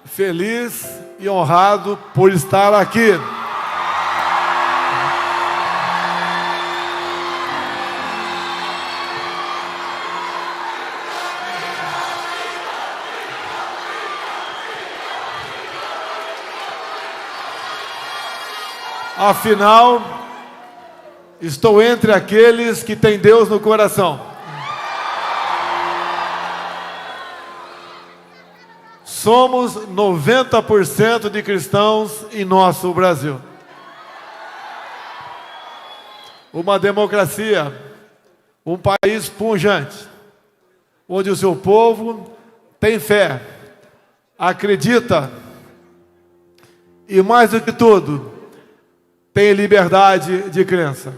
feliz e honrado por estar aqui. Afinal, estou entre aqueles que têm Deus no coração. Somos 90% de cristãos em nosso Brasil. Uma democracia, um país pujante, onde o seu povo tem fé, acredita e, mais do que tudo, tem liberdade de crença.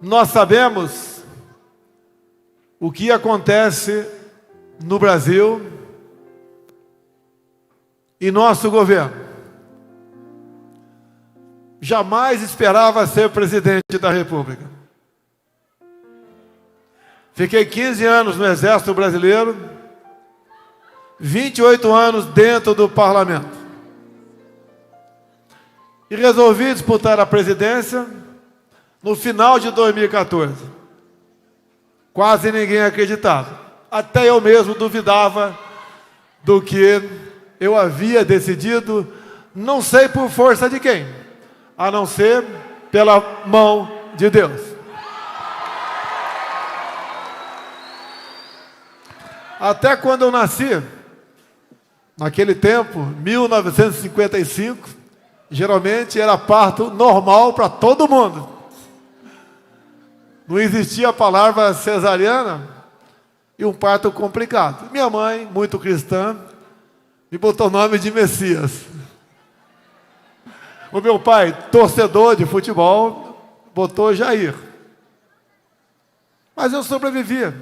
Nós sabemos o que acontece no Brasil e nosso governo. Jamais esperava ser presidente da República. Fiquei 15 anos no Exército Brasileiro, 28 anos dentro do Parlamento. E resolvi disputar a presidência no final de 2014. Quase ninguém acreditava. Até eu mesmo duvidava do que eu havia decidido, não sei por força de quem, a não ser pela mão de Deus. Até quando eu nasci, naquele tempo, 1955, geralmente era parto normal para todo mundo. Não existia a palavra cesariana e um parto complicado. Minha mãe, muito cristã, me botou o nome de Messias. O meu pai, torcedor de futebol, botou Jair. Mas eu sobrevivia.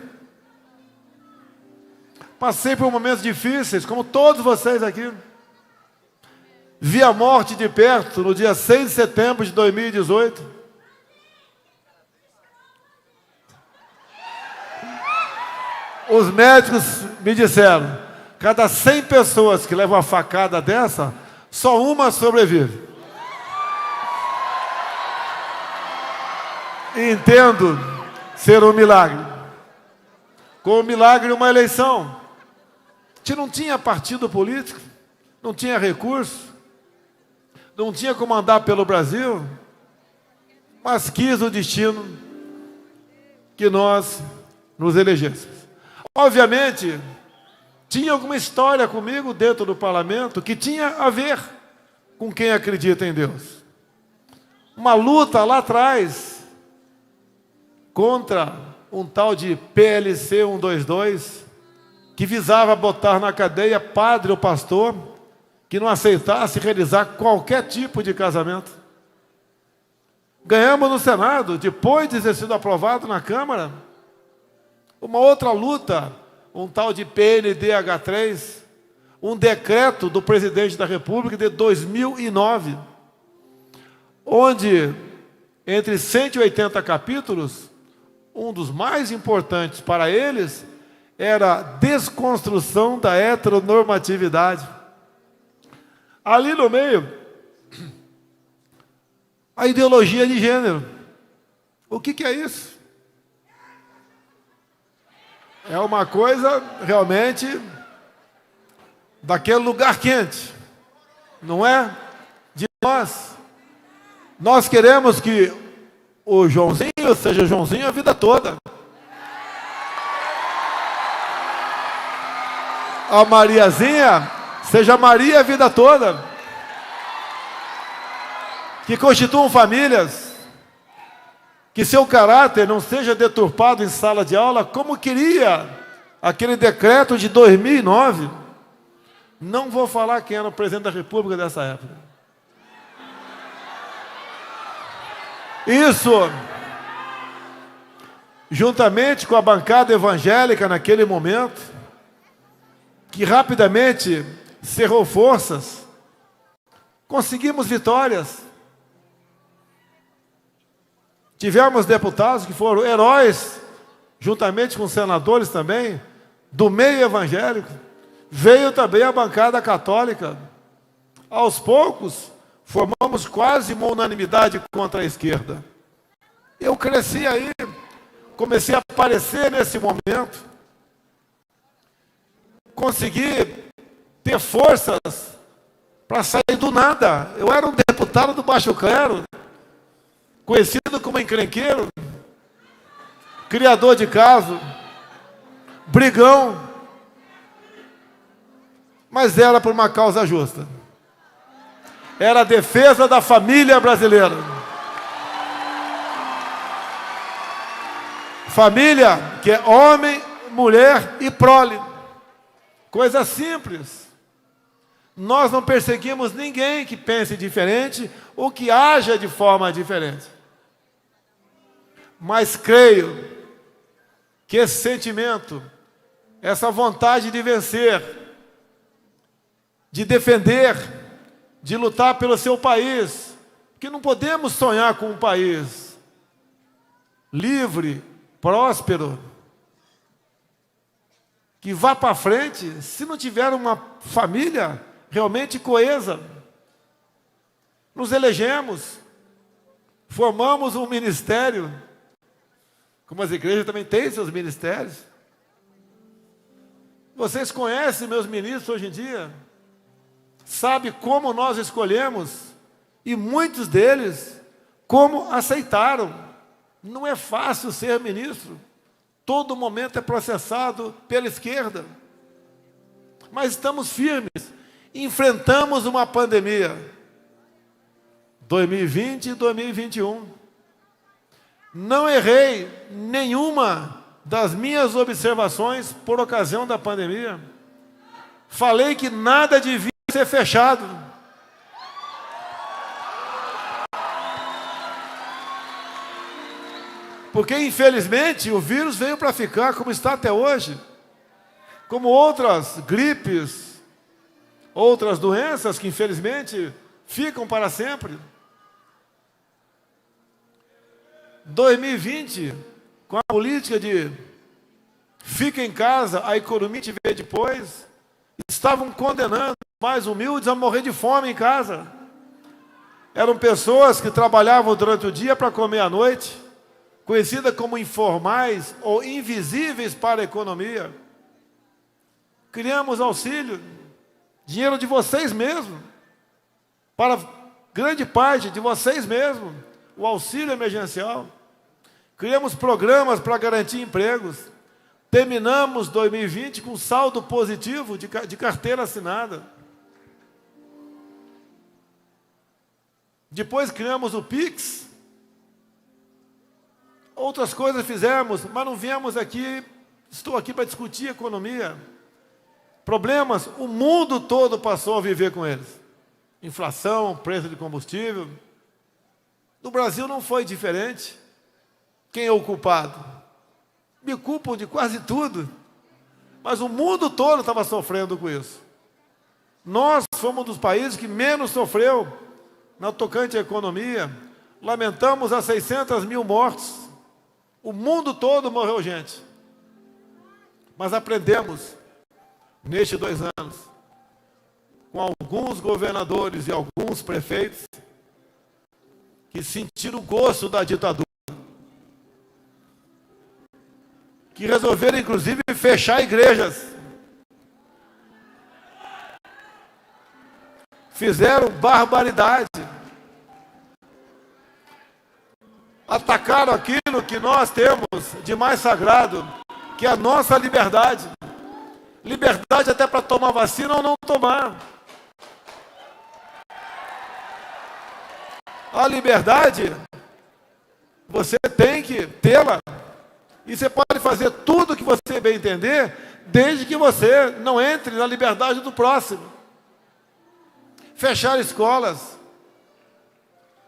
Passei por momentos difíceis, como todos vocês aqui. Vi a morte de perto no dia 6 de setembro de 2018. Os médicos me disseram, cada 100 pessoas que levam uma facada dessa, só uma sobrevive. E entendo ser um milagre. Com o milagre, uma eleição. A gente não tinha partido político, não tinha recurso, não tinha como andar pelo Brasil, mas quis o destino que nós nos elegêssemos. Obviamente, tinha alguma história comigo dentro do parlamento que tinha a ver com quem acredita em Deus. Uma luta lá atrás contra um tal de PLC 122 que visava botar na cadeia padre ou pastor que não aceitasse realizar qualquer tipo de casamento. Ganhamos no Senado, depois de ter sido aprovado na Câmara, uma outra luta, um tal de PNDH3, um decreto do presidente da República de 2009, onde, entre 180 capítulos, um dos mais importantes para eles era a desconstrução da heteronormatividade. Ali no meio, a ideologia de gênero. O que é isso? É uma coisa realmente daquele lugar quente, não é? De nós. Nós queremos que o Joãozinho seja Joãozinho a vida toda. A Mariazinha seja Maria a vida toda. Que constituam famílias. Que seu caráter não seja deturpado em sala de aula, como queria aquele decreto de 2009. Não vou falar quem era o presidente da República dessa época. Isso, juntamente com a bancada evangélica naquele momento, que rapidamente cerrou forças, conseguimos vitórias. Tivemos deputados que foram heróis, juntamente com senadores também, do meio evangélico, veio também a bancada católica. Aos poucos, formamos quase uma unanimidade contra a esquerda. Eu cresci aí, comecei a aparecer nesse momento, consegui ter forças para sair do nada. Eu era um deputado do baixo clero, conhecido como encrenqueiro, criador de caso, brigão, mas era por uma causa justa. Era a defesa da família brasileira. Família que é homem, mulher e prole. Coisa simples. Nós não perseguimos ninguém que pense diferente ou que haja de forma diferente. Mas creio que esse sentimento, essa vontade de vencer, de defender, de lutar pelo seu país, porque não podemos sonhar com um país livre, próspero, que vá para frente, se não tiver uma família realmente coesa. Nos elegemos, formamos um ministério, como as igrejas também têm seus ministérios. Vocês conhecem meus ministros hoje em dia? Sabe como nós escolhemos? E muitos deles, como aceitaram. Não é fácil ser ministro. Todo momento é processado pela esquerda. Mas estamos firmes. Enfrentamos uma pandemia. 2020 e 2021. Não errei nenhuma das minhas observações por ocasião da pandemia. Falei que nada devia ser fechado. Porque, infelizmente, o vírus veio para ficar como está até hoje. Como outras gripes, outras doenças que, infelizmente, ficam para sempre. 2020, com a política de fica em casa, a economia te vê depois, estavam condenando mais humildes a morrer de fome em casa. Eram pessoas que trabalhavam durante o dia para comer à noite, conhecidas como informais ou invisíveis para a economia. Criamos auxílio, dinheiro de vocês mesmos, para grande parte de vocês mesmos, o auxílio emergencial. Criamos programas para garantir empregos. Terminamos 2020 com saldo positivo de carteira assinada. Depois criamos o Pix. Outras coisas fizemos, mas não viemos aqui, estou aqui para discutir economia. Problemas, o mundo todo passou a viver com eles. Inflação, preço de combustível. No Brasil não foi diferente. Quem é o culpado? Me culpam de quase tudo. Mas o mundo todo estava sofrendo com isso. Nós fomos um dos países que menos sofreu na tocante à economia. Lamentamos as 600 mil mortes. O mundo todo morreu gente. Mas aprendemos, nestes 2 anos, com alguns governadores e alguns prefeitos, que sentiram o gosto da ditadura, que resolveram, inclusive, fechar igrejas. Fizeram barbaridade. Atacaram aquilo que nós temos de mais sagrado, que é a nossa liberdade. Liberdade até para tomar vacina ou não tomar. A liberdade, você tem que tê-la. E você pode fazer tudo o que você bem entender, desde que você não entre na liberdade do próximo. Fechar escolas.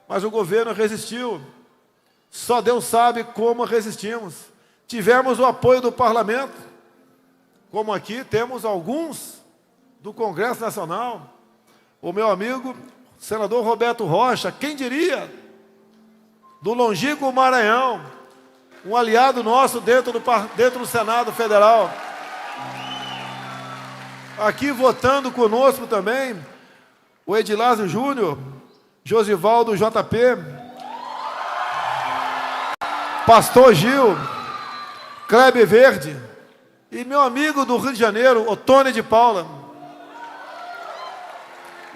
Mas o governo resistiu. Só Deus sabe como resistimos. Tivemos o apoio do parlamento, como aqui temos alguns do Congresso Nacional. O meu amigo, senador Roberto Rocha, quem diria? Do longínquo Maranhão, um aliado nosso dentro do Senado Federal. Aqui votando conosco também, o Edilásio Júnior, Josivaldo JP, Pastor Gil, Kleber Verde e meu amigo do Rio de Janeiro, Otônio de Paula.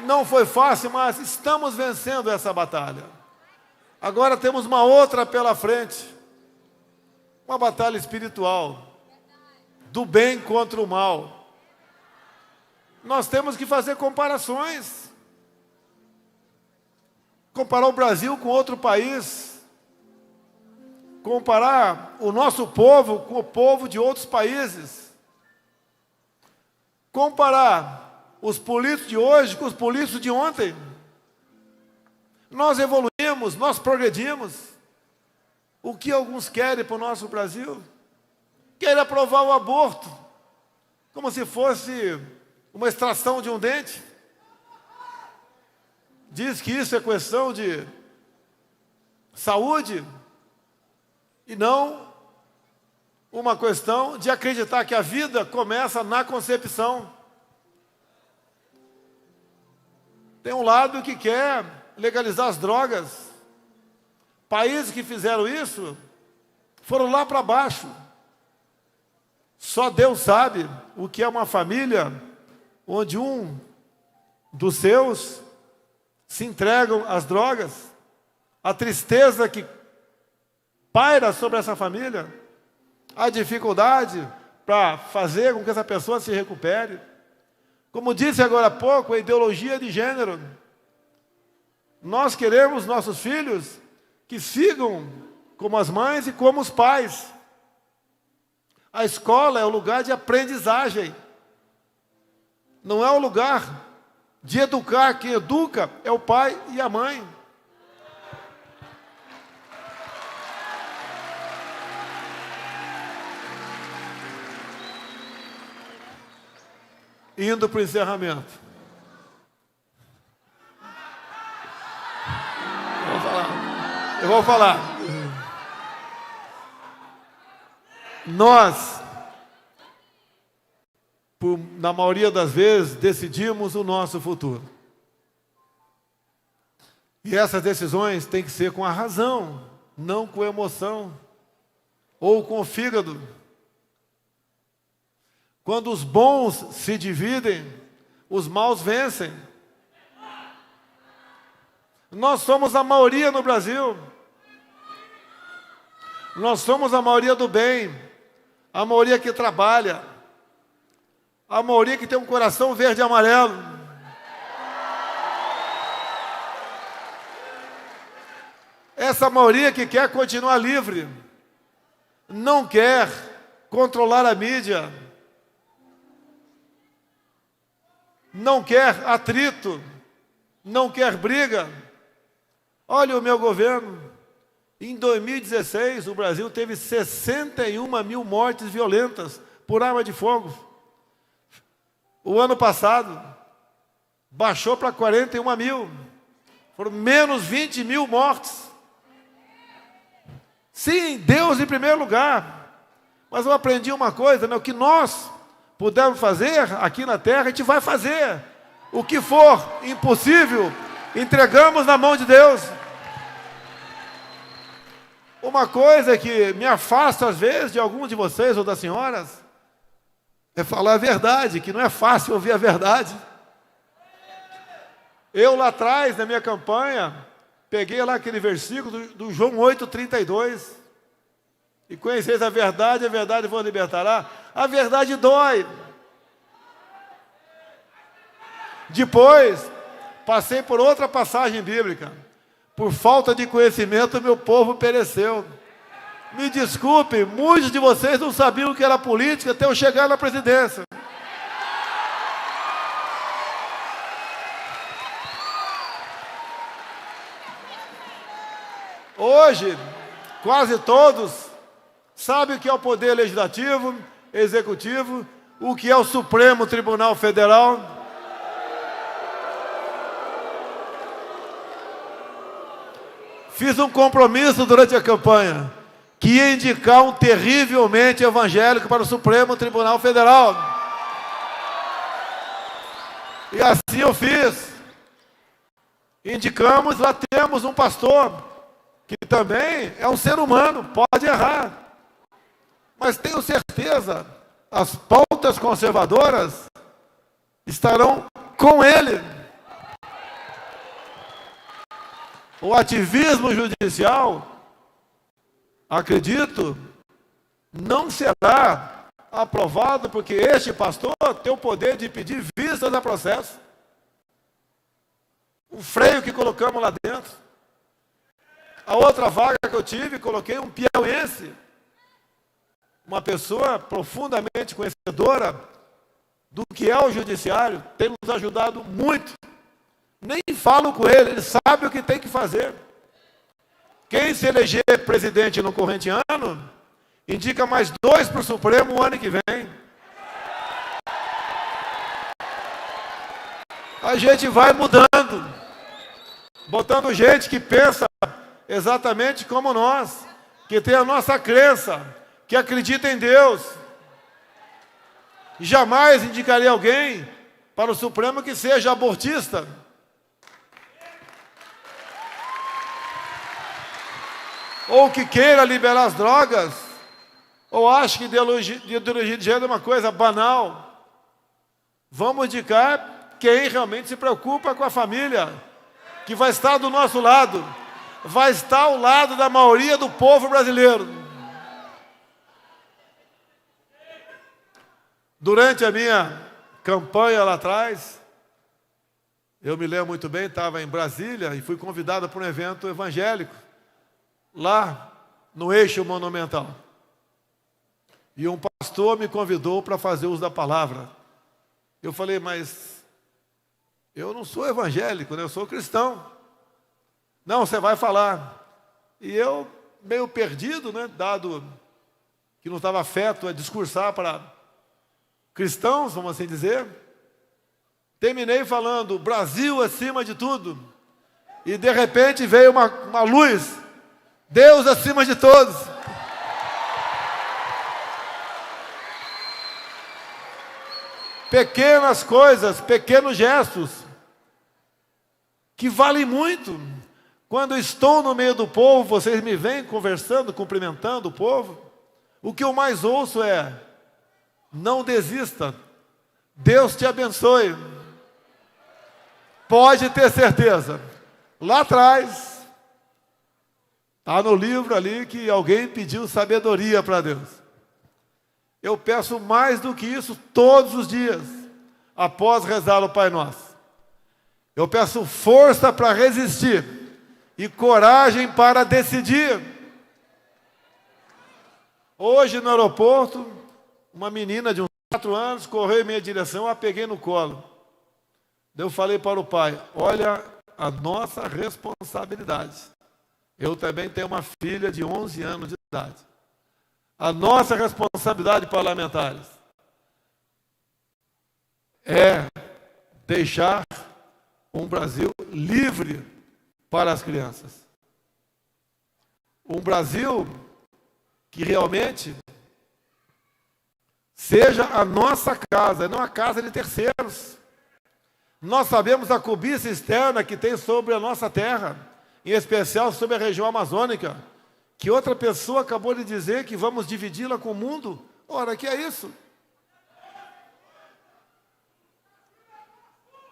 Não foi fácil, mas estamos vencendo essa batalha. Agora temos uma outra pela frente, uma batalha espiritual, do bem contra o mal. Nós temos que fazer comparações, comparar o Brasil com outro país, comparar o nosso povo com o povo de outros países, comparar os políticos de hoje com os políticos de ontem. Nós evoluímos, nós progredimos. O que alguns querem para o nosso Brasil? Querem aprovar o aborto, como se fosse uma extração de um dente. Diz que isso é questão de saúde e não uma questão de acreditar que a vida começa na concepção. Tem um lado que quer legalizar as drogas. Países que fizeram isso foram lá para baixo. Só Deus sabe o que é uma família onde um dos seus se entregam às drogas, a tristeza que paira sobre essa família, a dificuldade para fazer com que essa pessoa se recupere. Como disse agora há pouco, a ideologia de gênero. Nós queremos nossos filhos que sigam como as mães e como os pais. A escola é o lugar de aprendizagem. Não é o lugar de educar. Quem educa é o pai e a mãe. Indo para o encerramento. Eu vou falar. Nós, na maioria das vezes, decidimos o nosso futuro. E essas decisões têm que ser com a razão, não com a emoção, ou com o fígado. Quando os bons se dividem, os maus vencem. Nós somos a maioria no Brasil. Nós somos a maioria do bem, a maioria que trabalha, a maioria que tem um coração verde e amarelo. Essa maioria que quer continuar livre, não quer controlar a mídia, não quer atrito, não quer briga. Olha o meu governo. Em 2016, o Brasil teve 61 mil mortes violentas por arma de fogo. O ano passado, baixou para 41 mil. Foram menos 20 mil mortes. Sim, Deus em primeiro lugar. Mas eu aprendi uma coisa, né? O que nós pudermos fazer aqui na terra, a gente vai fazer. O que for impossível, entregamos na mão de Deus. Uma coisa que me afasta às vezes de alguns de vocês ou das senhoras é falar a verdade, que não é fácil ouvir a verdade. Eu lá atrás, na minha campanha, peguei lá aquele versículo do João 8,32. E conheceis a verdade vos libertará. A verdade dói. Depois, passei por outra passagem bíblica. Por falta de conhecimento, meu povo pereceu. Me desculpe, muitos de vocês não sabiam o que era política até eu chegar na presidência. Hoje, quase todos sabem o que é o poder legislativo, executivo, o que é o Supremo Tribunal Federal. Fiz um compromisso durante a campanha, que ia indicar um terrivelmente evangélico para o Supremo Tribunal Federal. E assim eu fiz. Indicamos, lá temos um pastor, que também é um ser humano, pode errar. Mas tenho certeza, as pautas conservadoras estarão com ele. O ativismo judicial, acredito, não será aprovado, porque este pastor tem o poder de pedir vistas a processo. O freio que colocamos lá dentro. A outra vaga que eu tive, coloquei um piauiense, uma pessoa profundamente conhecedora do que é o judiciário, tem nos ajudado muito. Nem falo com ele, ele sabe o que tem que fazer. Quem se eleger presidente no corrente ano, indica mais 2 para o Supremo o ano que vem. A gente vai mudando, botando gente que pensa exatamente como nós, que tem a nossa crença, que acredita em Deus. Jamais indicaria alguém para o Supremo que seja abortista. Ou que queira liberar as drogas, ou acha que ideologia de gênero é uma coisa banal. Vamos indicar quem realmente se preocupa com a família, que vai estar do nosso lado, vai estar ao lado da maioria do povo brasileiro. Durante a minha campanha lá atrás, eu me lembro muito bem, estava em Brasília e fui convidado para um evento evangélico, lá no Eixo Monumental. E um pastor me convidou para fazer uso da palavra. Eu falei, mas eu não sou evangélico, né? Eu sou cristão. Não, você vai falar. E eu, meio perdido, né? Dado que não estava afeto a discursar para cristãos, vamos assim dizer, terminei falando, Brasil acima de tudo. E de repente veio uma luz, Deus acima de todos. Pequenas coisas, pequenos gestos, que valem muito. Quando eu estou no meio do povo, vocês me vêm conversando, cumprimentando o povo, o que eu mais ouço é, não desista, Deus te abençoe. Pode ter certeza, lá atrás, está no livro ali que alguém pediu sabedoria para Deus. Eu peço mais do que isso todos os dias, após rezar o Pai Nosso. Eu peço força para resistir e coragem para decidir. Hoje no aeroporto, uma menina de uns 4 anos correu em minha direção, eu a peguei no colo. Eu falei para o pai, olha a nossa responsabilidade. Eu também tenho uma filha de 11 anos de idade. A nossa responsabilidade parlamentares é deixar um Brasil livre para as crianças. Um Brasil que realmente seja a nossa casa, não a casa de terceiros. Nós sabemos a cobiça externa que tem sobre a nossa terra, em especial sobre a região amazônica, que outra pessoa acabou de dizer que vamos dividi-la com o mundo. Ora, que é isso?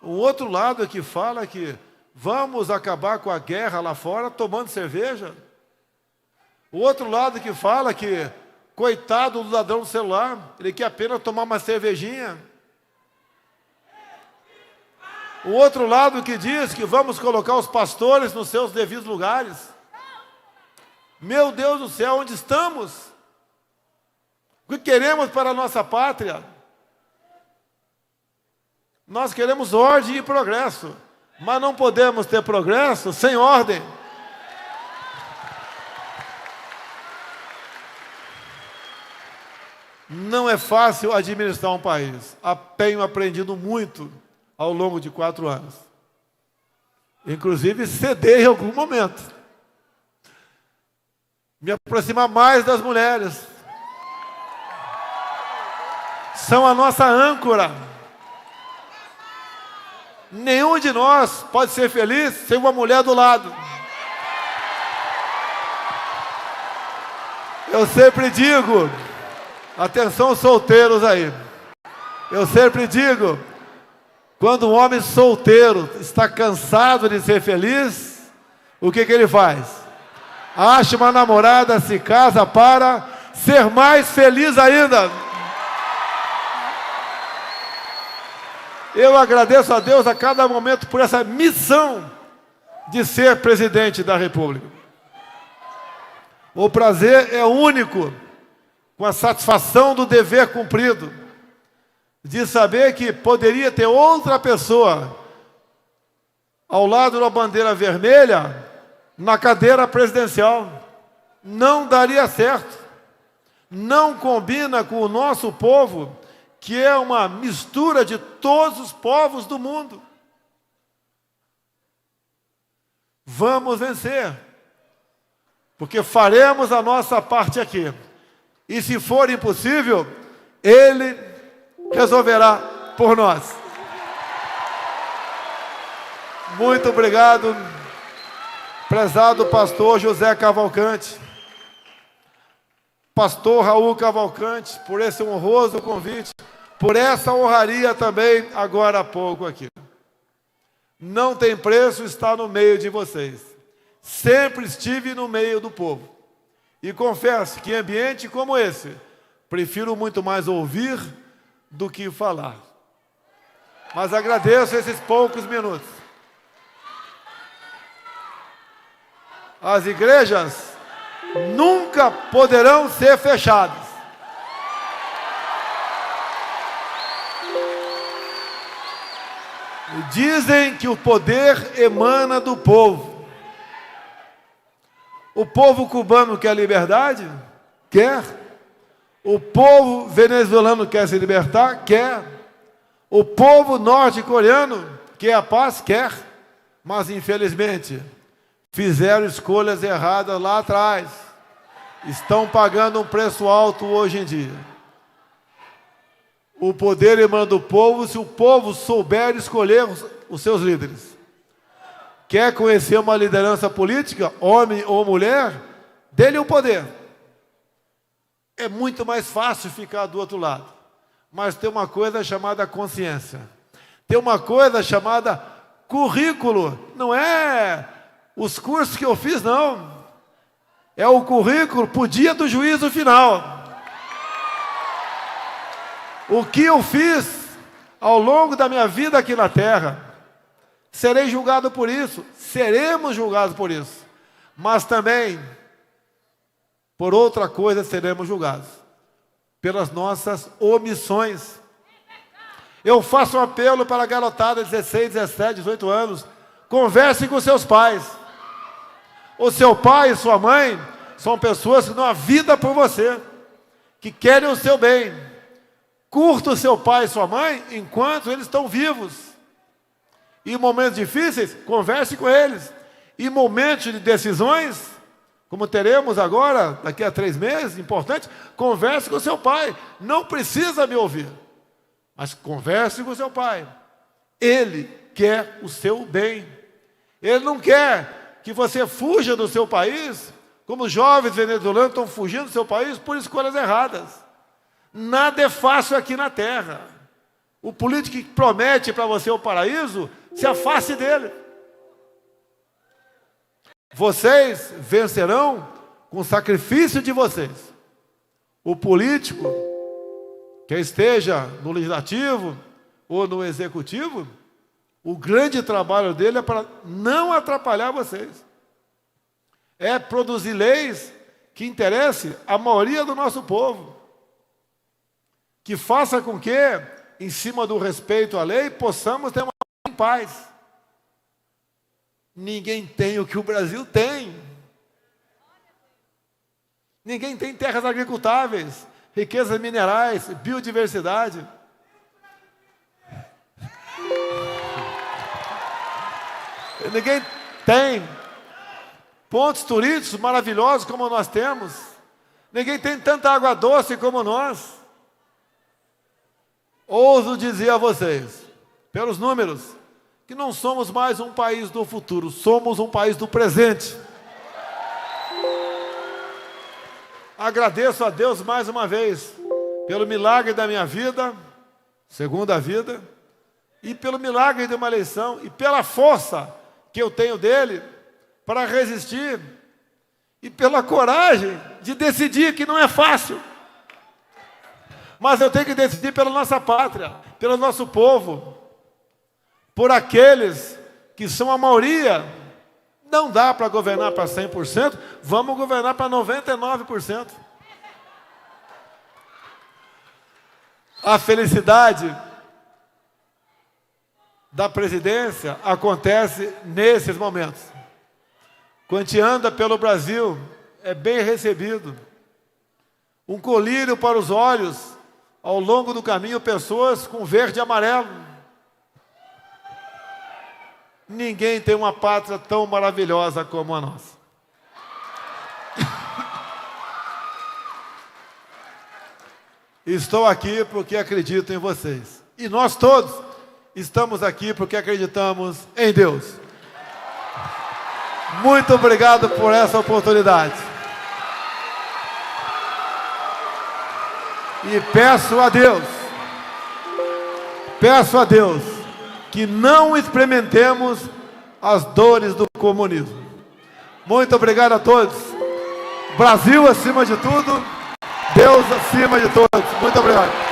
O outro lado é que fala que vamos acabar com a guerra lá fora tomando cerveja. O outro lado que fala que, coitado do ladrão do celular, ele quer apenas tomar uma cervejinha. O outro lado que diz que vamos colocar os pastores nos seus devidos lugares. Meu Deus do céu, onde estamos? O que queremos para a nossa pátria? Nós queremos ordem e progresso, mas não podemos ter progresso sem ordem. Não é fácil administrar um país. Tenho aprendido muito ao longo de 4 anos. Inclusive, ceder em algum momento. Me aproximar mais das mulheres. São a nossa âncora. Nenhum de nós pode ser feliz sem uma mulher do lado. Eu sempre digo, atenção solteiros aí, eu sempre digo, quando um homem solteiro está cansado de ser feliz, o que ele faz? Acha uma namorada, se casa para ser mais feliz ainda. Eu agradeço a Deus a cada momento por essa missão de ser presidente da República. O prazer é único, com a satisfação do dever cumprido, de saber que poderia ter outra pessoa ao lado da bandeira vermelha na cadeira presidencial. Não daria certo. Não combina com o nosso povo, que é uma mistura de todos os povos do mundo. Vamos vencer, porque faremos a nossa parte aqui. E se for impossível, Ele resolverá por nós. Muito obrigado, prezado pastor José Cavalcante, pastor Raul Cavalcante, por esse honroso convite, por essa honraria também agora há pouco aqui. Não tem preço estar no meio de vocês. Sempre estive no meio do povo. E confesso que em ambiente como esse, prefiro muito mais ouvir do que falar. Mas agradeço esses poucos minutos. As igrejas nunca poderão ser fechadas. Dizem que o poder emana do povo. O povo cubano quer liberdade? Quer. O povo venezuelano quer se libertar? Quer. O povo norte-coreano quer a paz? Quer. Mas, infelizmente, fizeram escolhas erradas lá atrás. Estão pagando um preço alto hoje em dia. O poder emana do povo se o povo souber escolher os seus líderes. Quer conhecer uma liderança política, homem ou mulher? Dê-lhe o poder. É muito mais fácil ficar do outro lado. Mas tem uma coisa chamada consciência. Tem uma coisa chamada currículo. Não é os cursos que eu fiz, não. É o currículo para o dia do juízo final. O que eu fiz ao longo da minha vida aqui na terra, serei julgado por isso, seremos julgados por isso, mas também, por outra coisa, seremos julgados, pelas nossas omissões. Eu faço um apelo para a garotada de 16, 17, 18 anos, converse com seus pais. O seu pai e sua mãe são pessoas que dão a vida por você, que querem o seu bem. Curta o seu pai e sua mãe enquanto eles estão vivos. Em momentos difíceis, converse com eles. Em momentos de decisões, como teremos agora, daqui a 3 meses, importante, converse com o seu pai. Não precisa me ouvir, mas converse com o seu pai. Ele quer o seu bem. Ele não quer que você fuja do seu país, como os jovens venezuelanos estão fugindo do seu país por escolhas erradas. Nada é fácil aqui na terra. O político que promete para você o paraíso, se afaste dele. Vocês vencerão com o sacrifício de vocês. O político, que esteja no legislativo ou no executivo, o grande trabalho dele é para não atrapalhar vocês. É produzir leis que interessem a maioria do nosso povo. Que faça com que, em cima do respeito à lei, possamos ter uma vida em paz. Ninguém tem o que o Brasil tem. Ninguém tem terras agricultáveis, riquezas minerais, biodiversidade. Ninguém tem pontos turísticos maravilhosos como nós temos. Ninguém tem tanta água doce como nós. Ouso dizer a vocês, pelos números, que não somos mais um país do futuro, somos um país do presente. Agradeço a Deus mais uma vez pelo milagre da minha vida, segunda vida, e pelo milagre de uma eleição, e pela força que eu tenho dele para resistir, e pela coragem de decidir, que não é fácil. Mas eu tenho que decidir pela nossa pátria, pelo nosso povo, por aqueles que são a maioria. Não dá para governar para 100%, vamos governar para 99%. A felicidade da presidência acontece nesses momentos. Quando a gente anda pelo Brasil, é bem recebido. Um colírio para os olhos, ao longo do caminho, pessoas com verde e amarelo. Ninguém tem uma pátria tão maravilhosa como a nossa. Estou aqui porque acredito em vocês. E nós todos estamos aqui porque acreditamos em Deus. Muito obrigado por essa oportunidade. E peço a Deus, que não experimentemos as dores do comunismo. Muito obrigado a todos. Brasil acima de tudo, Deus acima de todos. Muito obrigado.